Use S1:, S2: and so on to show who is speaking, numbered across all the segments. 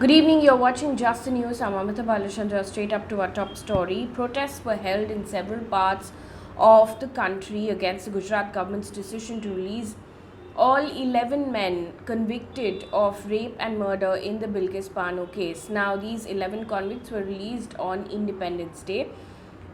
S1: Good evening, you're watching Just the News. I'm Amita Balachandra. Straight up to our top story. Protests were held in several parts of the country against the Gujarat government's decision to release all 11 men convicted of rape and murder in the Bilkis Bano case. Now, these 11 convicts were released on Independence Day.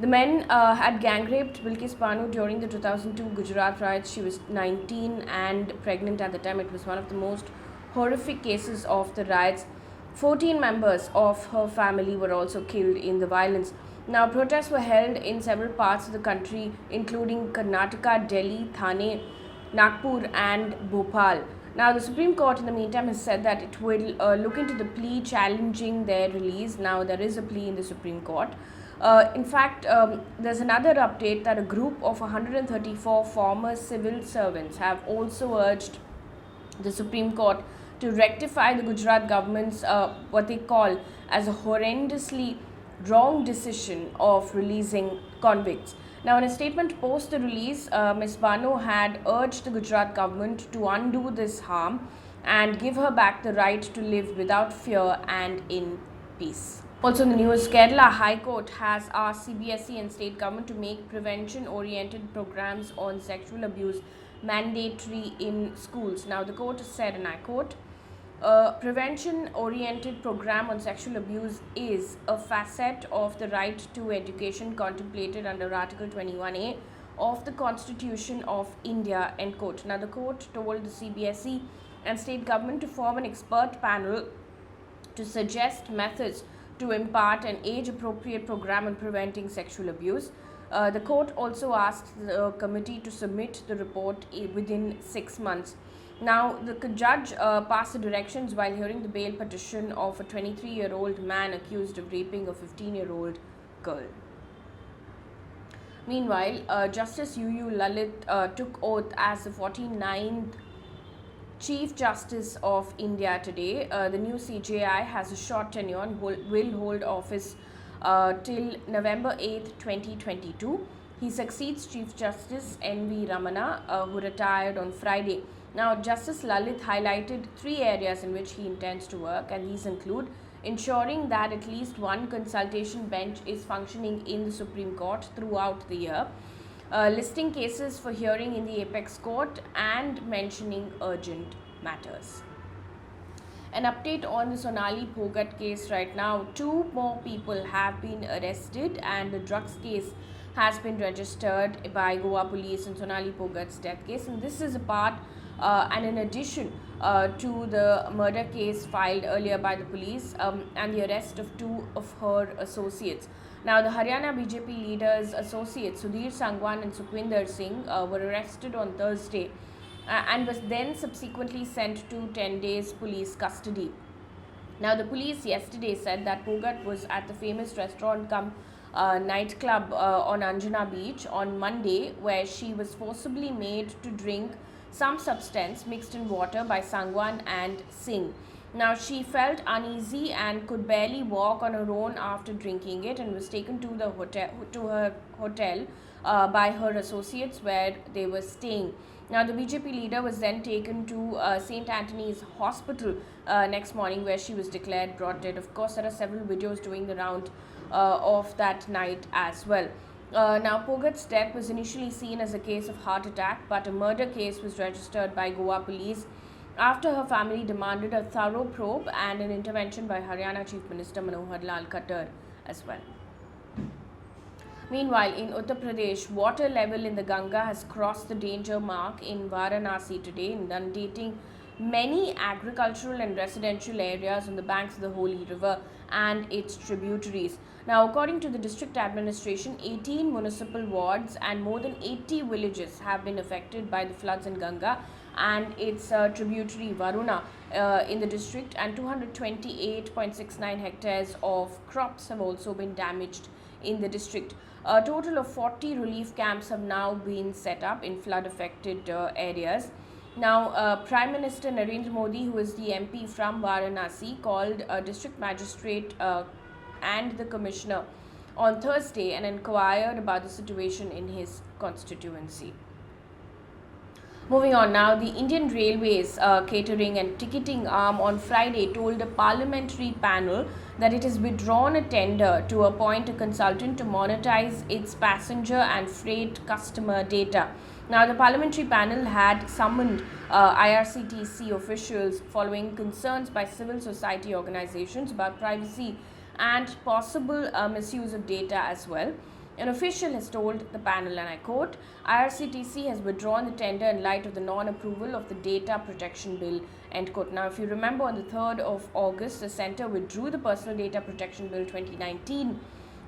S1: The men had gang raped Bilkis Bano during the 2002 Gujarat riots. She was 19 and pregnant at the time. It was one of the most horrific cases of the riots. 14 members of her family were also killed in the violence. Now, protests were held in several parts of the country, including Karnataka, Delhi, Thane, Nagpur, and Bhopal. Now, the Supreme Court, in the meantime, has said that it will look into the plea challenging their release. Now, there is a plea in the Supreme Court. In fact, there's another update that a group of 134 former civil servants have also urged the Supreme Court to rectify the Gujarat government's what they call as a horrendously wrong decision of releasing convicts. Now, in a statement post the release, Ms. Bano had urged the Gujarat government to undo this harm and give her back the right to live without fear and in peace. Also in the news, Kerala High Court has asked CBSE and state government to make prevention-oriented programs on sexual abuse mandatory in schools. Now, the court has said, and I quote, a prevention-oriented program on sexual abuse is a facet of the right to education contemplated under Article 21A of the Constitution of India, end quote. Now, the court told the CBSE and state government to form an expert panel to suggest methods to impart an age-appropriate program on preventing sexual abuse. The court also asked the committee to submit the report within 6 months. Now, the judge passed the directions while hearing the bail petition of a 23-year-old man accused of raping a 15-year-old girl. Meanwhile, Justice UU Lalit took oath as the 49th Chief Justice of India today. The new CJI has a short tenure and will hold office till November 8, 2022. He succeeds Chief Justice N.V. Ramana, who retired on Friday. Now, Justice Lalit highlighted 3 areas in which he intends to work, and these include ensuring that at least one consultation bench is functioning in the Supreme Court throughout the year, listing cases for hearing in the apex court, and mentioning urgent matters. An update on the Sonali Bhutan case right now. 2 more people have been arrested and the drugs case has been registered by Goa police in Sonali Bhutan's death case, and this is a part and in addition to the murder case filed earlier by the police and the arrest of 2 of her associates. Now, the Haryana BJP leader's associates Sudhir Sangwan and Sukhwinder Singh were arrested on Thursday and was then subsequently sent to 10 days police custody. Now, the police yesterday said that Bhogat was at the famous restaurant cum nightclub on Anjana Beach on Monday, where she was forcibly made to drink some substance mixed in water by Sangwan and Singh. Now, she felt uneasy and could barely walk on her own after drinking it and was taken to her hotel by her associates where they were staying. Now, the BJP leader was then taken to St. Anthony's Hospital next morning, where she was declared brought dead. Of course, there are several videos doing the round of that night as well. Now, Pogat's death was initially seen as a case of heart attack, but a murder case was registered by Goa police after her family demanded a thorough probe and an intervention by Haryana Chief Minister Manohar Lal Khattar as well. Meanwhile, in Uttar Pradesh, water level in the Ganga has crossed the danger mark in Varanasi today, inundating many agricultural and residential areas on the banks of the Holy River and its tributaries. Now, according to the district administration, 18 municipal wards and more than 80 villages have been affected by the floods in Ganga and its tributary Varuna in the district, and 228.69 hectares of crops have also been damaged in the district. A total of 40 relief camps have now been set up in flood affected areas. Now, Prime Minister Narendra Modi, who is the MP from Varanasi, called a district magistrate and the commissioner on Thursday and inquired about the situation in his constituency. Moving on now, the Indian Railways catering and ticketing arm on Friday told a parliamentary panel that it has withdrawn a tender to appoint a consultant to monetize its passenger and freight customer data. Now, the parliamentary panel had summoned IRCTC officials following concerns by civil society organizations about privacy and possible misuse of data as well. An official has told the panel, and I quote, IRCTC has withdrawn the tender in light of the non-approval of the Data Protection Bill, end quote. Now, if you remember, on the 3rd of August, the centre withdrew the Personal Data Protection Bill 2019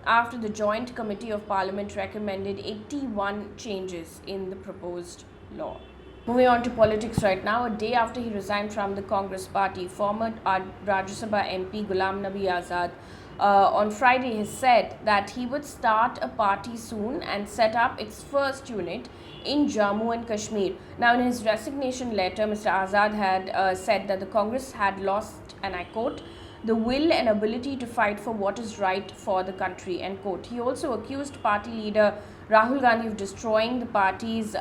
S1: after the Joint Committee of Parliament recommended 81 changes in the proposed law. Moving on to politics right now, a day after he resigned from the Congress party, former Rajya Sabha MP Ghulam Nabi Azad on Friday has said that he would start a party soon and set up its first unit in Jammu and Kashmir. Now, in his resignation letter, Mr. Azad had said that the Congress had lost, and I quote, the will and ability to fight for what is right for the country, end quote. He also accused party leader Rahul Gandhi of destroying the party's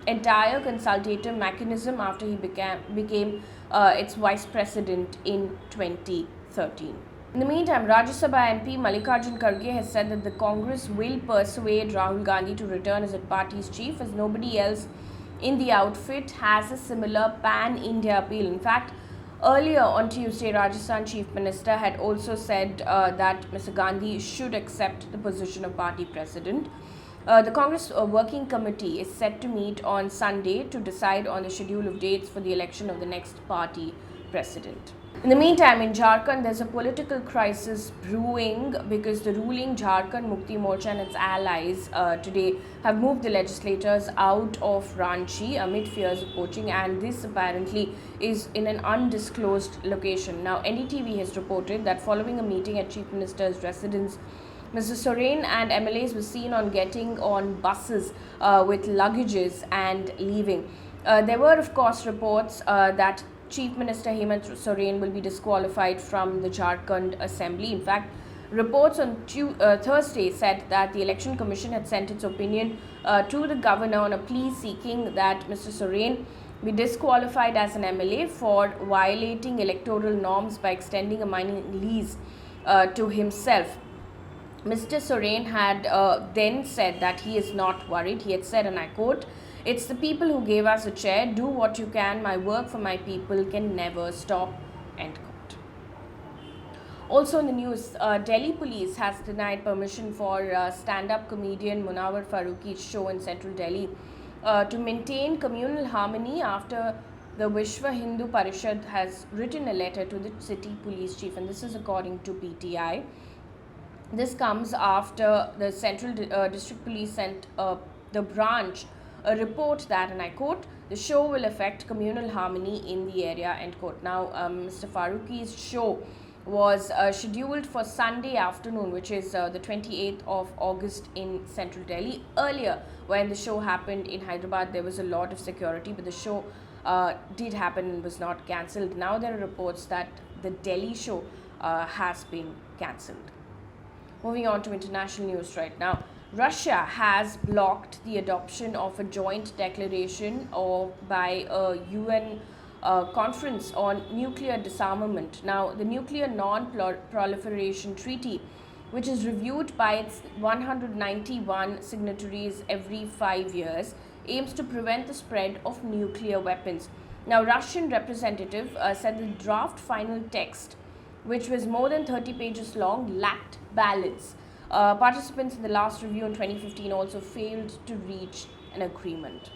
S1: entire consultative mechanism after he became its vice president in 2013. In the meantime, Rajya Sabha MP Mallikarjun Kharge has said that the Congress will persuade Rahul Gandhi to return as its party's chief, as nobody else in the outfit has a similar pan-India appeal. In fact, earlier on Tuesday, Rajasthan Chief Minister had also said that Mr. Gandhi should accept the position of party president. The Congress Working Committee is set to meet on Sunday to decide on the schedule of dates for the election of the next party president. In the meantime, in Jharkhand, there's a political crisis brewing because the ruling Jharkhand Mukti Morcha and its allies today have moved the legislators out of Ranchi amid fears of poaching, and this apparently is in an undisclosed location. Now, NDTV has reported that following a meeting at Chief Minister's residence, Mr. Soren and MLAs were seen on getting on buses with luggages and leaving. There were, of course, reports that Chief Minister Hemant Soren will be disqualified from the Jharkhand Assembly. In fact, reports on Thursday said that the Election Commission had sent its opinion to the governor on a plea seeking that Mr. Soren be disqualified as an MLA for violating electoral norms by extending a mining lease to himself. Mr. Soren had then said that he is not worried. He had said, and I quote, "It's the people who gave us a chair. Do what you can. My work for my people can never stop," end quote. Also in the news, Delhi police has denied permission for stand-up comedian Munawar Farooqi's show in central Delhi to maintain communal harmony after the Vishwa Hindu Parishad has written a letter to the city police chief, and this is according to PTI. This comes after the Central District Police sent the branch a report that, and I quote, "the show will affect communal harmony in the area," end quote. Now, Mr. Farooqi's show was scheduled for Sunday afternoon, which is the 28th of August in central Delhi. Earlier, when the show happened in Hyderabad, there was a lot of security, but the show did happen and was not cancelled. Now there are reports that the Delhi show has been cancelled. Moving on to international news right now. Russia has blocked the adoption of a joint declaration by a UN conference on nuclear disarmament. Now, the Nuclear Non-Proliferation Treaty, which is reviewed by its 191 signatories every 5 years, aims to prevent the spread of nuclear weapons. Now, Russian representative said the draft final text, which was more than 30 pages long, lacked balance. Participants in the last review in 2015 also failed to reach an agreement.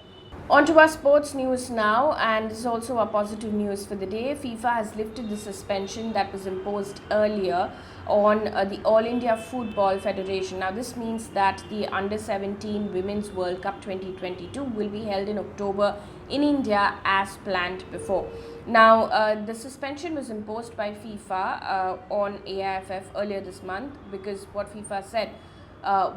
S1: On to our sports news now, and this is also our positive news for the day. FIFA has lifted the suspension that was imposed earlier on the All India Football Federation. Now, this means that the Under-17 Women's World Cup 2022 will be held in October in India as planned before. Now, the suspension was imposed by FIFA on AIFF earlier this month because what FIFA said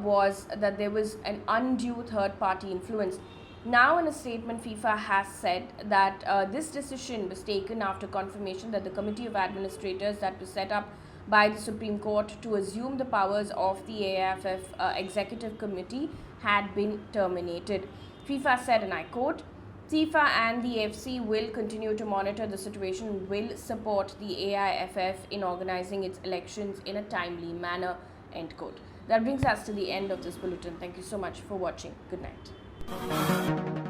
S1: was that there was an undue third-party influence. Now, in a statement, FIFA has said that this decision was taken after confirmation that the Committee of Administrators that was set up by the Supreme Court to assume the powers of the AIFF Executive Committee had been terminated. FIFA said, and I quote, FIFA and the FC will continue to monitor the situation, will support the AIFF in organizing its elections in a timely manner. End quote. That brings us to the end of this bulletin. Thank you so much for watching. Good night.